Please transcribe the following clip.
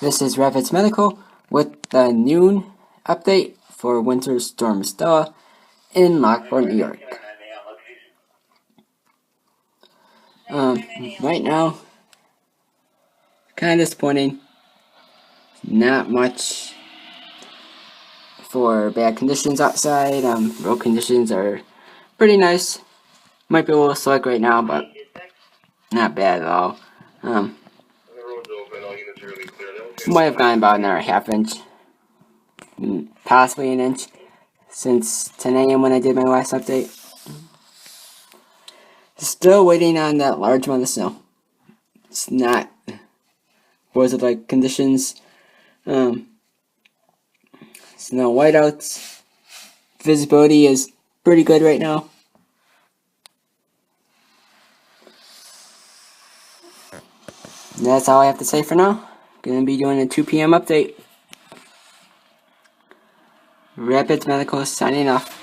This is Rapids Medical with the noon update for Winter Storm Stella in Lockport, New York. Right now, kind of disappointing. Not much for bad conditions outside. Road conditions are pretty nice. Might be a little slick right now, but not bad at all. Might have gone about another half inch, possibly an inch, since 10 a.m. when I did my last update. Still waiting on that large amount of snow. It's not, was it like conditions? Snow whiteouts. Visibility is pretty good right now. That's all I have to say for now. Gonna be doing a 2 p.m. update. Rapids Medical signing off.